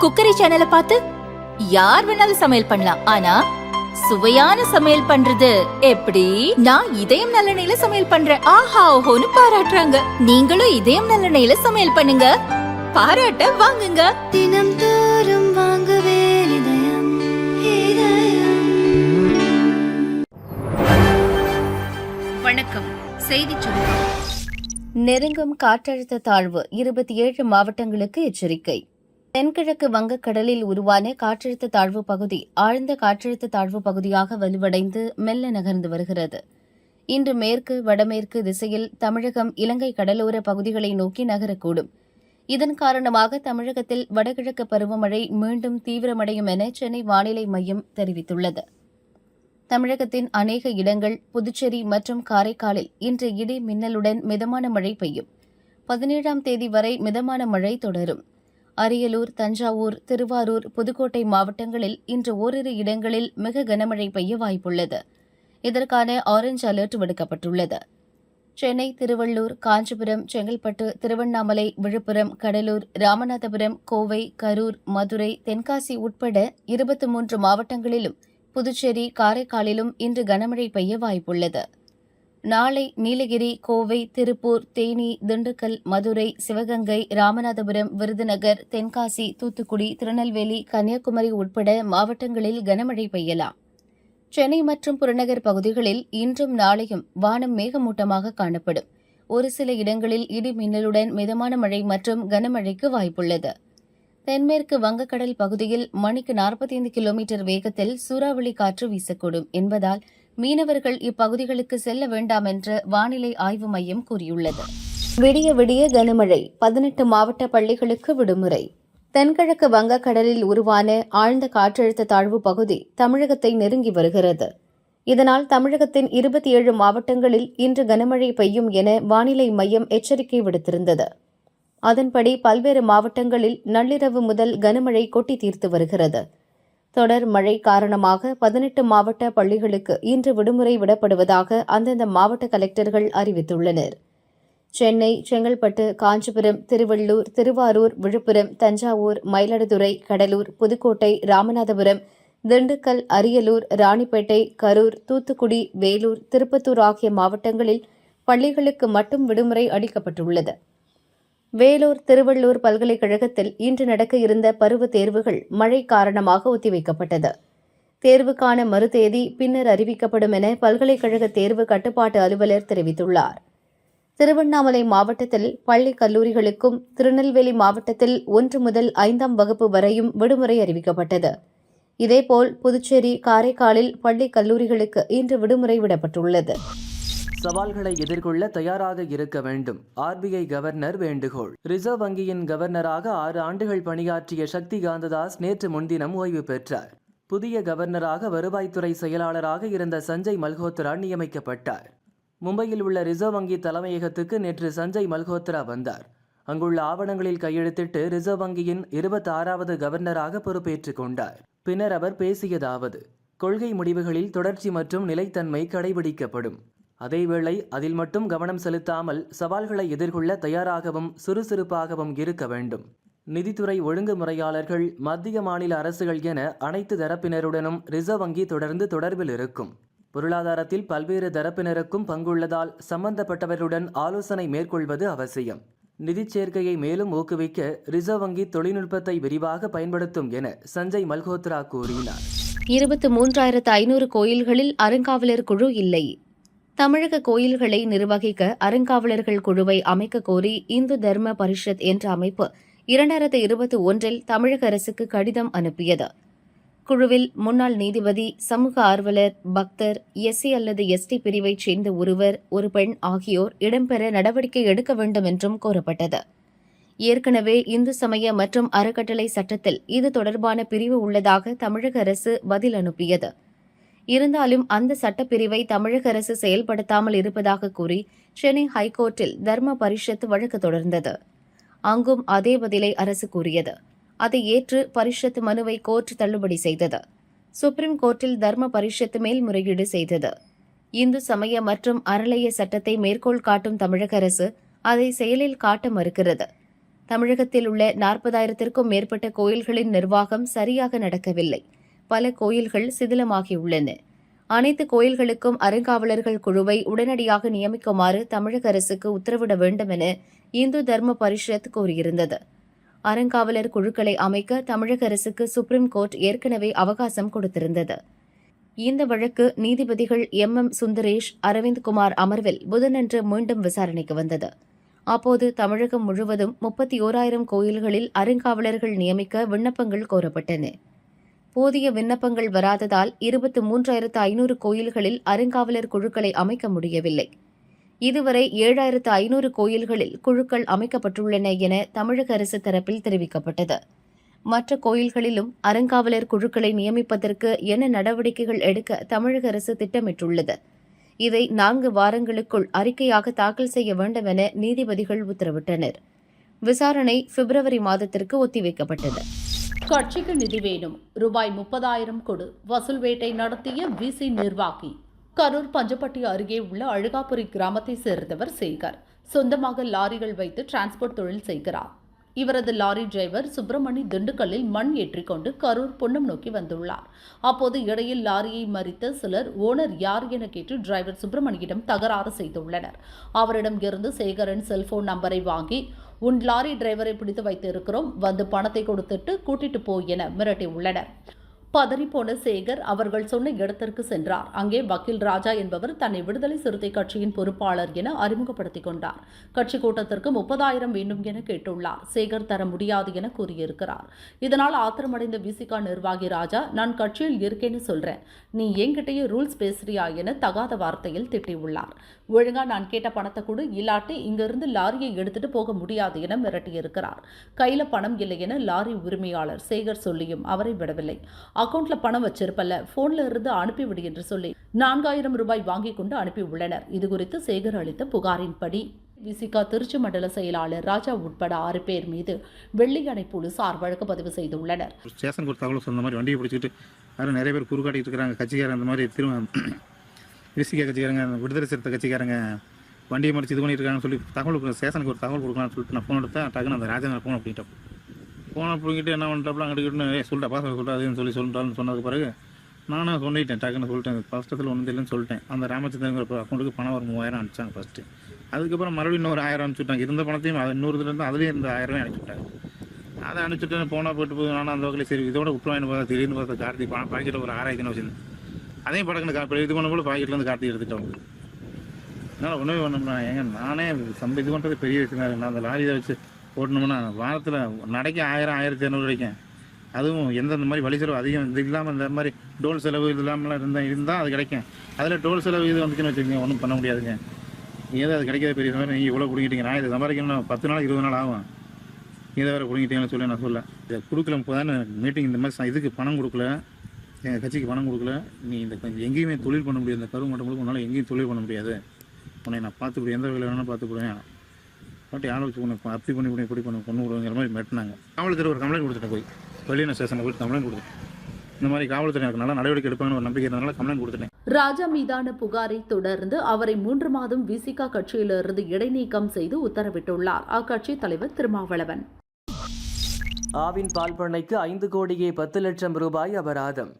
Cookery சேனலை பார்த்து யார் வேணாலும் சமையல் பண்ணலாம். ஆனா சுவையான சமையல் பண்றது எப்படி? நான் இதயம் நல்லெண்ணெயில சமையல் பண்றேன். ஆஹா ஓஹோன்னு பாராட்டுறாங்க. நீங்களும் இதயம் நல்லெண்ணெயில சமையல் பண்ணுங்க, பாராட்ட வாங்குங்க. தினம் தோறும் வாங்குவே இதயம் இதயம். வணக்கம். செய்திச் சுருக்கம். நெருங்கும் காற்றழுத்த தாழ்வு 27 மாவட்டங்களுக்கு எச்சரிக்கை. தென்கிழக்கு வங்கக்கடலில் உருவான காற்றழுத்த தாழ்வு பகுதி ஆழ்ந்த காற்றழுத்த தாழ்வு பகுதியாக வலுவடைந்து மெல்ல நகர்ந்து வருகிறது. இன்று மேற்கு வடமேற்கு திசையில் தமிழகம் இலங்கை கடலோர பகுதிகளை நோக்கி நகரக்கூடும். இதன் காரணமாக தமிழகத்தில் வடகிழக்கு பருவமழை மீண்டும் தீவிரமடையும் என சென்னை வானிலை மையம் தெரிவித்துள்ளது. தமிழகத்தின் அநேக இடங்கள், புதுச்சேரி மற்றும் காரைக்காலில் இன்று இடி மின்னலுடன் மிதமான மழை பெய்யும். 17ஆம் தேதி வரை மிதமான மழை தொடரும். அரியலூர், தஞ்சாவூர், திருவாரூர், புதுக்கோட்டை மாவட்டங்களில் இன்று ஓரிரு இடங்களில் மிக கனமழை பெய்ய வாய்ப்புள்ளது. இதற்கான ஆரஞ்ச் அலர்ட் விடுக்கப்பட்டுள்ளது. சென்னை, திருவள்ளூர், காஞ்சிபுரம், செங்கல்பட்டு, திருவண்ணாமலை, விழுப்புரம், கடலூர், ராமநாதபுரம், கோவை, கரூர், மதுரை, தென்காசி உட்பட 23 மாவட்டங்களிலும் புதுச்சேரி, காரைக்காலிலும் இன்று கனமழை பெய்ய வாய்ப்புள்ளது. நாளை நீலகிரி, கோவை, திருப்பூர், தேனி, திண்டுக்கல், மதுரை, சிவகங்கை, ராமநாதபுரம், விருதுநகர், தென்காசி, தூத்துக்குடி, திருநெல்வேலி, கன்னியாகுமரி உட்பட மாவட்டங்களில் கனமழை பெய்யலாம். சென்னை மற்றும் புறநகர் பகுதிகளில் இன்றும் நாளையும் வானம் மேகமூட்டமாக காணப்படும். ஒரு சில இடங்களில் இடி மின்னலுடன் மிதமான மழை மற்றும் கனமழைக்கு வாய்ப்புள்ளது. தென்மேற்கு வங்கக்கடல் பகுதியில் மணிக்கு 45 கிலோமீட்டர் வேகத்தில் சூறாவளி காற்று வீசக்கூடும் என்பதால் மீனவர்கள் இப்பகுதிகளுக்கு செல்ல வேண்டாம் என்று வானிலை ஆய்வு மையம் கூறியுள்ளது. விடிய விடிய கனமழை, 18 மாவட்ட பள்ளிகளுக்கு விடுமுறை. தென்கிழக்கு வங்கக்கடலில் உருவான ஆழ்ந்த காற்றழுத்த தாழ்வு பகுதி தமிழகத்தை நெருங்கி வருகிறது. இதனால் தமிழகத்தின் 27 மாவட்டங்களில் இன்று கனமழை பெய்யும் என வானிலை மையம் எச்சரிக்கை விடுத்திருந்தது. அதன்படி பல்வேறு மாவட்டங்களில் நள்ளிரவு முதல் கனமழை கொட்டி தீர்த்து வருகிறது. தொடர் மழை காரணமாக 18 மாவட்ட பள்ளிகளுக்கு இன்று விடுமுறை விடப்படுவதாக அந்தந்த மாவட்ட கலெக்டர்கள் அறிவித்துள்ளனர். சென்னை, செங்கல்பட்டு, காஞ்சிபுரம், திருவள்ளூர், திருவாரூர், விழுப்புரம், தஞ்சாவூர், மயிலாடுதுறை, கடலூர், புதுக்கோட்டை, ராமநாதபுரம், திண்டுக்கல், அரியலூர், ராணிப்பேட்டை, கரூர், தூத்துக்குடி, வேலூர், திருப்பத்தூர் ஆகிய மாவட்டங்களில் பள்ளிகளுக்கு மட்டும் விடுமுறை அளிக்கப்பட்டுள்ளது. வேலூர், திருவள்ளூர் பல்கலைக்கழகத்தில் இன்று நடக்க இருந்த பருவத் தேர்வுகள் மழை காரணமாக ஒத்திவைக்கப்பட்டது. தேர்வுக்கான மறுதேதி பின்னர் அறிவிக்கப்படும் என பல்கலைக்கழக தேர்வு கட்டுப்பாட்டு அலுவலர் தெரிவித்துள்ளார். திருவண்ணாமலை மாவட்டத்தில் பள்ளி கல்லூரிகளுக்கும், திருநெல்வேலி மாவட்டத்தில் 1 முதல் 5ஆம் வகுப்பு வரையும் விடுமுறை அறிவிக்கப்பட்டது. இதேபோல் புதுச்சேரி, காரைக்காலில் பள்ளி கல்லூரிகளுக்கு இன்று விடுமுறை விடப்பட்டுள்ளது. சவால்களை எதிர்கொள்ள தயாராக இருக்க வேண்டும். RBI கவர்னர் வேண்டுகோள். ரிசர்வ் வங்கியின் கவர்னராக 6 ஆண்டுகள் பணியாற்றிய சக்தி காந்ததாஸ் நேற்று முன்தினம் ஓய்வு பெற்றார். புதிய கவர்னராக வருவாய்த்துறை செயலாளராக இருந்த சஞ்சய் மல்ஹோத்ரா நியமிக்கப்பட்டார். மும்பையில் உள்ள ரிசர்வ் வங்கி தலைமையகத்துக்கு நேற்று சஞ்சய் மல்ஹோத்ரா வந்தார். அங்குள்ள ஆவணங்களில் கையெழுத்திட்டு ரிசர்வ் வங்கியின் 26வது கவர்னராக பொறுப்பேற்றுக் கொண்டார். பின்னர் அவர் பேசியதாவது: கொள்கை முடிவுகளில் தொடர்ச்சி மற்றும் நிலைத்தன்மை கடைபிடிக்கப்படும். அதேவேளை அதில் மட்டும் கவனம் செலுத்தாமல் சவால்களை எதிர்கொள்ள தயாராகவும் சுறுசுறுப்பாகவும் இருக்க வேண்டும். நிதித்துறை ஒழுங்குமுறையாளர்கள், மத்திய மாநில அரசுகள் என அனைத்து தரப்பினருடனும் ரிசர்வ் வங்கி தொடர்ந்து தொடர்பில் இருக்கும். பொருளாதாரத்தில் பல்வேறு தரப்பினருக்கும் பங்குள்ளதால் சம்பந்தப்பட்டவருடன் ஆலோசனை மேற்கொள்வது அவசியம். நிதிச் சேர்க்கையை மேலும் ஊக்குவிக்க ரிசர்வ் வங்கி தொழில்நுட்பத்தை விரிவாக பயன்படுத்தும் என சஞ்சய் மல்ஹோத்ரா கூறினார். 23,500 கோயில்களில் அறங்காவலர் குழு இல்லை. தமிழக கோயில்களை நிர்வகிக்க அறங்காவலர்கள் குழுவை அமைக்க கோரி இந்து தர்ம பரிஷத் என்ற அமைப்பு 2021இல் தமிழக அரசுக்கு கடிதம் அனுப்பியது. குழுவில் முன்னாள் நீதிபதி, சமூக ஆர்வலர், பக்தர், SC அல்லது ST பிரிவைச் சேர்ந்த ஒருவர், ஒரு பெண் ஆகியோர் இடம்பெற நடவடிக்கை எடுக்க வேண்டும் என்றும் கோரப்பட்டது. ஏற்கனவே இந்து சமய மற்றும் அறக்கட்டளை சட்டத்தில் இது தொடர்பான பிரிவு உள்ளதாக தமிழக அரசு பதில் அனுப்பியது. இருந்தாலும் அந்த சட்டப்பிரிவை தமிழக அரசு செயல்படுத்தாமல் இருப்பதாக கூறி சென்னை ஹைகோர்ட்டில் தர்ம பரிஷத் வழக்கு தொடர்ந்தது. அங்கும் அதே பதிலை அரசு கூறியது. அதை ஏற்று பரிஷத் மனுவை கோர்ட் தள்ளுபடி செய்தது. சுப்ரீம் கோர்ட்டில் தர்ம பரிஷத் மேல்முறையீடு செய்தது. இந்து சமய மற்றும் அறநிலைய சட்டத்தை மேற்கோள் காட்டும் தமிழக அரசு அதை செயலில் காட்ட மறுக்கிறது. தமிழகத்தில் உள்ள 40,000த்திற்கும் மேற்பட்ட கோயில்களின் நிர்வாகம் சரியாக நடக்கவில்லை. பல கோயில்கள் சிதிலமாகியுள்ளன. அனைத்து கோயில்களுக்கும் அறங்காவலர்கள் குழுவை உடனடியாக நியமிக்குமாறு தமிழக அரசுக்கு உத்தரவிட வேண்டும் என இந்து தர்ம பரிஷத் கோரியிருந்தது. அறங்காவலர் குழுக்களை அமைக்க தமிழக அரசுக்கு சுப்ரீம் கோர்ட் ஏற்கனவே அவகாசம் கொடுத்திருந்தது. இந்த வழக்கு நீதிபதிகள் எம். சுந்தரேஷ், அரவிந்த்குமார் அமர்வில் புதனன்று மீண்டும் விசாரணைக்கு வந்தது. அப்போது தமிழகம் முழுவதும் 31,000 கோயில்களில் அறங்காவலர்கள் நியமிக்க விண்ணப்பங்கள் கோரப்பட்டன. போதிய விண்ணப்பங்கள் வராததால் 23,500 கோயில்களில் அறங்காவலர் குழுக்களை அமைக்க முடியவில்லை. இதுவரை 7,500 கோயில்களில் குழுக்கள் அமைக்கப்பட்டுள்ளன என தமிழக அரசு தரப்பில் தெரிவிக்கப்பட்டது. மற்ற கோயில்களிலும் அறங்காவலர் குழுக்களை நியமிப்பதற்கு என்ன நடவடிக்கைகள் எடுக்க தமிழக அரசு திட்டமிட்டுள்ளது. இதை 4 வாரங்களுக்குள் அறிக்கையாக தாக்கல் செய்ய வேண்டும் என நீதிபதிகள் உத்தரவிட்டனர். விசாரணை பிப்ரவரி மாதத்திற்கு ஒத்திவைக்கப்பட்டது. கட்சிக்கு நிதி வேணும், ரூபாய் 30,000 கொடு, வசூல் வேட்டை நடத்திய விசி நிர்வாகி. கரூர் பஞ்சப்பட்டி அருகே உள்ள அழுகாபுரி கிராமத்தை சேர்ந்தவர் சேகர். சொந்தமாக லாரிகள் வைத்து டிரான்ஸ்போர்ட் தொழில் செய்கிறார். இவரது லாரி டிரைவர் சுப்பிரமணி திண்டுக்கல்லில் மண் ஏற்றிக்கொண்டு கரூர் பொன்னம் நோக்கி வந்துள்ளார். அப்போது இடையில் லாரியை மறித்த சிலர் ஓனர் யார் என கேட்டு டிரைவர் சுப்பிரமணியிடம் தகராறு செய்துள்ளனர். அவரிடம் இருந்து சேகரின் செல்போன் நம்பரை வாங்கி, உன் லாரி டிரைவரை பிடித்து வைத்திருக்கிறோம், வந்து பணத்தை கொடுத்துட்டு கூட்டிட்டு போ என மிரட்டியுள்ளனர். பதறிப்போன சேகர் அவர்கள் சொன்ன இடத்திற்கு சென்றார். அங்கே வக்கீல் ராஜா என்பவர் தன்னை விடுதலை சிறுத்தை கட்சியின் பொறுப்பாளர் என அறிமுகப்படுத்திக் கொண்டார். கட்சி கூட்டத்திற்கு 30,000 வேண்டும் என கேட்டுள்ளார். சேகர் தர முடியாது என கூறியிருக்கிறார். இதனால் ஆத்திரமடைந்த விசிகா நிர்வாகி ராஜா, நான் கட்சியில் இருக்கேன்னு சொல்றேன், நீ என்கிட்டயே ரூல்ஸ் பேசுறியா என தகாத வார்த்தையில் திட்டியுள்ளார். ஒழுங்கா நான் கேட்ட பணத்தை கொடு, இல்லாட்டி இங்கிருந்து லாரியை எடுத்துட்டு போக முடியாது என மிரட்டியிருக்கிறார். கையில பணம் இல்லை என லாரி உரிமையாளர் சேகர் சொல்லியும் அவரை விடவில்லை. அக்கவுண்ட்ல பணம் வச்சிருப்பல்ல, போன்ல இருந்து அனுப்பிவிடு என்று சொல்லி 4,000 ரூபாய் வாங்கிக் கொண்டு அனுப்பியுள்ளனர். இதுகுறித்து சேகர் அளித்த புகாரின்படி விசிகா திருச்சி மண்டல செயலாளர் ராஜா உட்பட 6 பேர் மீது வெள்ளியணை போலீசார் வழக்கு பதிவு செய்துள்ளனர். ஸ்டேஷனுக்கு ஒரு தகவல் சொன்ன மாதிரி வண்டியை பிடிச்சிட்டு யாரும் நிறைய பேர் குறுக்காட்டிட்டு இருக்கிறாங்க. கட்சிக்காரங்க அந்த மாதிரி விசிகா கட்சிக்காரங்க, விடுதலை சிறுத்தை கட்சிக்காரங்க வண்டியை மறிச்சு இது பண்ணிட்டு இருக்காங்கன்னு சொல்லி தகவல் ஸ்டேஷனுக்கு ஒரு தகவல் கொடுக்கலாம்னு சொல்லிட்டு நான் ஃபோன் எடுத்தேன். டக்குன்னு அந்த ராஜேந்திர ஃபோன் அப்படின்ட்டு ஃபோனை பிடிக்கிட்டு என்ன பண்ணிட்டாப்லாம் அங்கிட்டு சொல்லிட்டேன், பாஸ் சொல்லிட்டாதுன்னு சொல்லிட்டான்னு சொன்னதுக்கு பிறகு நானும் சொல்லிட்டேன். டக்குன்னு சொல்லிட்டேன், ஃபஸ்ட்டத்தில் ஒன்றும் இல்லைன்னு சொல்லிட்டேன். அந்த ராமச்சந்திரங்கிற அக்கௌண்ட்டுக்கு பணம் ஒரு 3,000 அனுப்பிச்சாங்க ஃபஸ்ட்டு. அதுக்கப்புறம் மறுபடியும் இன்னொரு 1,000 அனுப்பிச்சுட்டாங்க. இருந்த பணத்தையும் அது இன்னொருலேருந்து அதுலேயும் இந்த 1,000 அனுப்பிச்சுட்டாங்க. அதை அனுப்பிச்சுட்டு போனால் போயிட்டு நானும் அந்த வகையில் சரி இதோட விட்டுவாயின்னு பார்த்தா திடீர்னு பார்த்தா கார்த்திக் பணம் பாக்கெட்டில் ஒரு 6,000 வச்சுருந்தேன். அதையும் படக்குன்னு இது பண்ண போல பாக்கெட்லேருந்து கார்த்திக் எடுத்துட்டோம். அதனால் ஒன்றுமே பண்ணோம்னா ஏங்க நானே இது பண்ணுறது பெரிய விஷயம். நான் அந்த லாரியை வச்சு ஓட்டணும்னா வாரத்தில் நடைக்கு 1,000 1,500 கிடைக்கும். அதுவும் எந்தெந்த மாதிரி வழி செலவு அதிகம் இது இல்லாமல் இந்த மாதிரி டோல் செலவு இது இல்லாமலாம் இருந்தால் அது கிடைக்கும். அதில் டோல் செலவு இது வந்துச்சுன்னு வச்சுக்கோங்க, ஒன்றும் பண்ண முடியாதுங்க. ஏதோ அது கிடைக்காத பெரிய சமையல். நீங்கள் இவ்வளோ பிடிக்கிட்டீங்க, நான் இதை சம்பாதிக்கணும் 10 நாள் 20 நாள் ஆகும், இதை வேறு பிடிக்கிட்டீங்கன்னு சொல்லி நான் சொல்ல இதை கொடுக்கல. இப்போ தானே மீட்டிங் இந்த மாதிரி இதுக்கு பணம் கொடுக்கல, எங்கள் கட்சிக்கு பணம் கொடுக்கல, நீ இந்த எங்கேயுமே தொழில் பண்ண முடியாது, இந்த கருவு மட்டும் உன்னால் எங்கேயும் தொழில் பண்ண முடியாது, உன்னை நான் பார்த்துக்கிடுவேன், எந்த வகையில் வேணாலும் பார்த்துக்கிடுவேன், பாட்டி யாரை வச்சு உனக்கு அப்படி பண்ணி இப்படி பண்ணி பொண்ணு விடுங்கிற மாதிரி மிரட்டினாங்க. காவல்துறை ஒரு கம்ப்ளைண்ட் கொடுத்துட்டேன், போய் வெளியின ஸ்டேஷனில் போய் கம்ப்ளைண்ட் கொடுத்தேன். இந்த மாதிரி காவல்துறை எனக்கு நல்லா நடவடிக்கை எடுப்பாங்கன்னு ஒரு நம்பிக்கை இருந்தனால கம்ப்ளைண்ட் கொடுத்துட்டேன். ராஜா மீதான புகாரை தொடர்ந்து அவரை 3 மாதம் விசிகா கட்சியிலிருந்து இடைநீக்கம் செய்து உத்தரவிட்டுள்ளார் அக்கட்சி தலைவர் திருமாவளவன். ஆவின் பால் பண்ணைக்கு 5 கோடியே 10 லட்சம் ரூபாய் அபராதம்.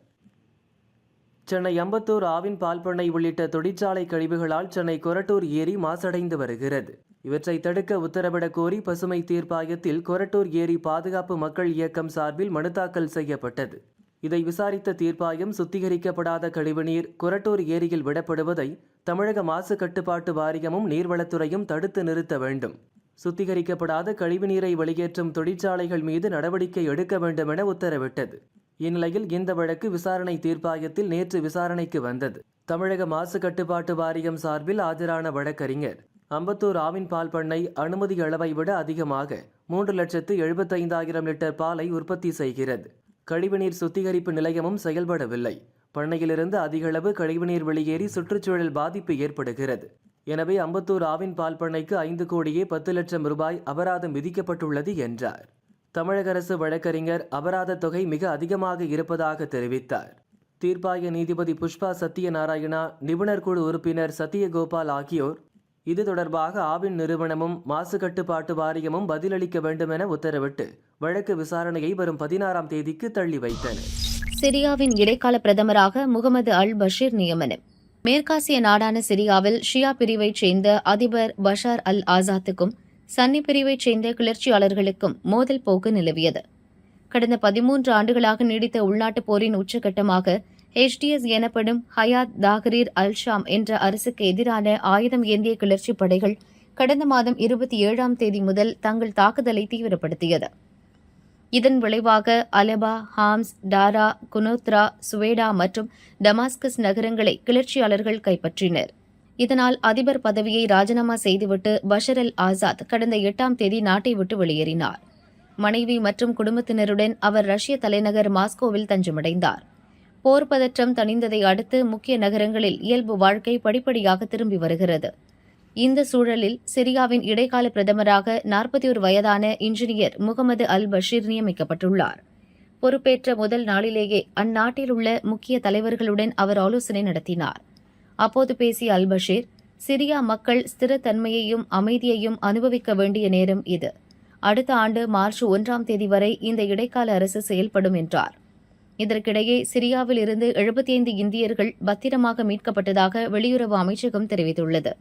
சென்னை அம்பத்தூர் ஆவின் பால் பண்ணை உள்ளிட்ட தொழிற்சாலை கழிவுகளால் சென்னை கொரட்டூர் ஏரி மாசடைந்து வருகிறது. இவற்றை தடுக்க உத்தரவிடக் கோரி பசுமை தீர்ப்பாயத்தில் கொரட்டூர் ஏரி பாதுகாப்பு மக்கள் இயக்கம் சார்பில் மனு தாக்கல் செய்யப்பட்டது. இதை விசாரித்த தீர்ப்பாயம் சுத்திகரிக்கப்படாத கழிவுநீர் கொரட்டூர் ஏரியில் விடப்படுவதை தமிழக மாசு கட்டுப்பாட்டு வாரியமும் நீர்வளத்துறையும் தடுத்து நிறுத்த வேண்டும். சுத்திகரிக்கப்படாத கழிவுநீரை வெளியேற்றும் தொழிற்சாலைகள் மீது நடவடிக்கை எடுக்க வேண்டும் என உத்தரவிட்டது. இந்நிலையில் இந்த வழக்கு விசாரணை தீர்ப்பாயத்தில் நேற்று விசாரணைக்கு வந்தது. தமிழக மாசு கட்டுப்பாட்டு வாரியம் சார்பில் ஆஜரான வழக்கறிஞர், அம்பத்தூர் ஆவின் பால் பண்ணை அனுமதி அளவை விட அதிகமாக 3,75,000 லிட்டர் பாலை உற்பத்தி செய்கிறது. கழிவுநீர் சுத்திகரிப்பு நிலையமும் செயல்படவில்லை. பண்ணையிலிருந்து அதிகளவு கழிவுநீர் வெளியேறி சுற்றுச்சூழல் பாதிப்பு ஏற்படுகிறது. எனவே அம்பத்தூர் ஆவின் பால் பண்ணைக்கு 5 கோடியே 10 லட்சம் ரூபாய் அபராதம் விதிக்கப்பட்டுள்ளது என்றார். தமிழக அரசு வழக்கறிஞர் அபராத தொகை மிக அதிகமாக இருப்பதாக தெரிவித்தார். தீர்ப்பாய நீதிபதி புஷ்பா சத்யநாராயணா, நிபுணர் குழு உறுப்பினர் சத்யகோபால் ஆகியோர் இது தொடர்பாக ஆவின் நிறுவனமும் மாசு கட்டுப்பாட்டு வாரியமும் பதிலளிக்க வேண்டும் என உத்தரவிட்டு வழக்கு விசாரணையை வரும் 16ஆம் தேதிக்கு தள்ளி வைத்தனர். சிரியாவின் இடைக்கால பிரதமராக முகமது அல் பஷீர் நியமனம். மேற்காசிய நாடான சிரியாவில் ஷியா பிரிவைச் சேர்ந்த அதிபர் பஷார் அல் ஆசாத்துக்கும் சன்னி பிரிவைச் சேர்ந்த கிளர்ச்சியாளர்களுக்கும் மோதல் போக்கு நிலவியது. கடந்த 13 ஆண்டுகளாக நீடித்த உள்நாட்டுப் போரின் உச்சகட்டமாக HDS எனப்படும் ஹயாத் தாஹ்ரீர் அல் ஷாம் என்ற அரசுக்கு எதிரான ஆயுதம் ஏந்திய கிளர்ச்சிப் படைகள் கடந்த மாதம் 27ஆம் தேதி முதல் தங்கள் தாக்குதலை தீவிரப்படுத்தியது. இதன் விளைவாக அலபா, ஹாம்ஸ், டாரா, குனோத்ரா, சுவேடா மற்றும் டமாஸ்கஸ் நகரங்களை கிளர்ச்சியாளர்கள் கைப்பற்றினர். இதனால் அதிபர் பதவியை ராஜினாமா செய்துவிட்டு பஷர் அல் ஆசாத் கடந்த 8ஆம் தேதி நாட்டை விட்டு வெளியேறினார். மனைவி மற்றும் குடும்பத்தினருடன் அவர் ரஷ்ய தலைநகர் மாஸ்கோவில் தஞ்சமடைந்தார். போர் பதற்றம் தணிந்ததை அடுத்து முக்கிய நகரங்களில் இயல்பு வாழ்க்கை படிப்படியாக திரும்பி வருகிறது. இந்த சூழலில் சிரியாவின் இடைக்கால பிரதமராக 41 வயதான இன்ஜினியர் முகமது அல் பஷீர் நியமிக்கப்பட்டுள்ளார். பொறுப்பேற்ற முதல் நாளிலேயே அந்நாட்டில் உள்ள முக்கிய தலைவர்களுடன் அவர் ஆலோசனை நடத்தினார். அப்போது பேசிய அல் பஷீர், சிரியா மக்கள் ஸ்திரத்தன்மையையும் அமைதியையும் அனுபவிக்க வேண்டிய நேரம் இது. அடுத்த ஆண்டு மார்ச் 1ஆம் தேதி வரை இந்த இடைக்கால அரசு செயல்படும் என்றார். இதற்கிடையே சிரியாவில் இருந்து 75 இந்தியர்கள் பத்திரமாக மீட்கப்பட்டதாக வெளியுறவு அமைச்சகம் தெரிவித்துள்ளது.